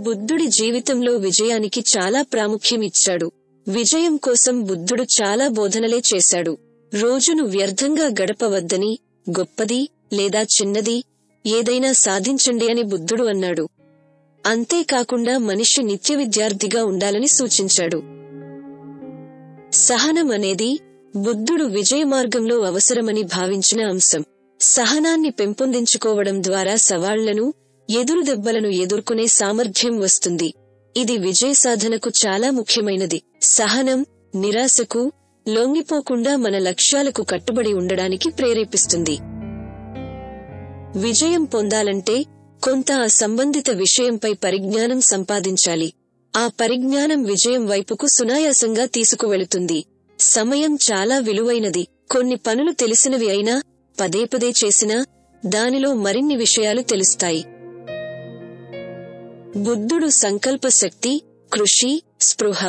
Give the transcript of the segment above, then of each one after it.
బుద్ధుడి జీవితంలో విజయానికి చాలా ప్రాముఖ్యం ఇచ్చాడు. విజయం కోసం బుద్ధుడు చాలా బోధనలే చేశాడు. రోజును వ్యర్థంగా గడపవద్దని, గొప్పది లేదా చిన్నది ఏదైనా సాధించండి అని బుద్ధుడు అన్నాడు. అంతేకాకుండా మనిషి నిత్య విద్యార్థిగా ఉండాలని సూచించాడు. సహనం అనేది బుద్ధుడు విజయమార్గంలో అవసరమని భావించిన అంశం. సహనాన్ని పెంపొందించుకోవడం ద్వారా సవాళ్లను, ఎదురుదెబ్బలను ఎదుర్కొనే సామర్థ్యం వస్తుంది. ఇది విజయ సాధనకు చాలా ముఖ్యమైనది. సహనం నిరాశకు లొంగిపోకుండా మన లక్ష్యాలకు కట్టుబడి ఉండడానికి ప్రేరేపిస్తుంది. విజయం పొందాలంటే కొంత ఆ సంబంధిత విషయంపై పరిజ్ఞానం సంపాదించాలి. ఆ పరిజ్ఞానం విజయం వైపుకు సునాయాసంగా తీసుకువెళుతుంది. సమయం చాలా విలువైనది. కొన్ని పనులు తెలిసినవి అయినా పదేపదే చేసినా దానిలో మరిన్ని విషయాలు తెలుస్తాయి. బుద్ధుడు సంకల్ప శక్తి, కృషి, స్పృహ,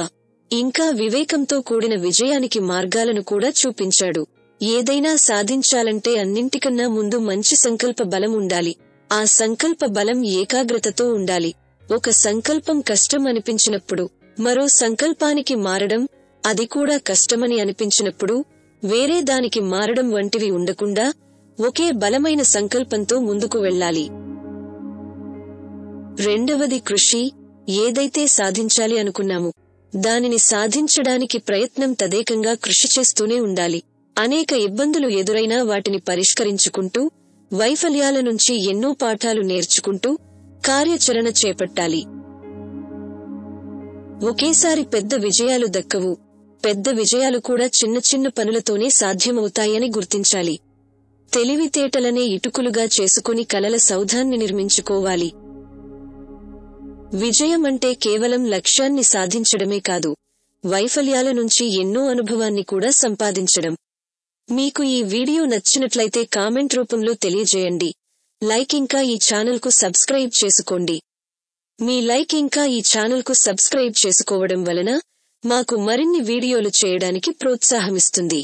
ఇంకా వివేకంతో కూడిన విజయానికి మార్గాలను కూడా చూపించాడు. ఏదైనా సాధించాలంటే అన్నింటికన్నా ముందు మంచి సంకల్ప బలం ఉండాలి. ఆ సంకల్ప బలం ఏకాగ్రతతో ఉండాలి. ఒక సంకల్పం కష్టం అనిపించినప్పుడు మరో సంకల్పానికి మారడం, అది కూడా కష్టమని అనిపించినప్పుడు వేరే దానికి మారడం వంటివి ఉండకుండా ఒకే బలమైన సంకల్పంతో ముందుకు వెళ్ళాలి. రెండవది కృషి. ఏదైతే సాధించాలి అనుకున్నామో దానిని సాధించడానికి ప్రయత్నం తదేకంగా కృషి చేస్తూనే ఉండాలి. అనేక ఇబ్బందులు ఎదురైనా వాటిని పరిష్కరించుకుంటూ, వైఫల్యాల నుంచి ఎన్నో పాఠాలు నేర్చుకుంటూ కార్యాచరణ చేపట్టాలి. ఒకేసారి పెద్ద విజయాలు దక్కవు. పెద్ద విజయాలు కూడా చిన్న చిన్న పనులతోనే సాధ్యమవుతాయని గుర్తించాలి. తెలివితేటలనే ఇటుకులుగా చేసుకుని కలల సౌధాన్ని నిర్మించుకోవాలి. విజయం అంటే కేవలం లక్ష్యాన్ని సాధించడమే కాదు, వైఫల్యాల నుంచి ఎన్నో అనుభవాన్ని కూడా సంపాదించడం. మీకు ఈ వీడియో నచ్చినట్లయితే కామెంట్ రూపంలో తెలియజేయండి. లైక్ ఇంకా ఈ ఛానల్కు సబ్స్క్రైబ్ చేసుకోండి. మీ లైక్ ఇంకా ఈ ఛానల్కు సబ్స్క్రైబ్ చేసుకోవడం వలన మాకు మరిన్ని వీడియోలు చేయడానికి ప్రోత్సాహమిస్తుంది.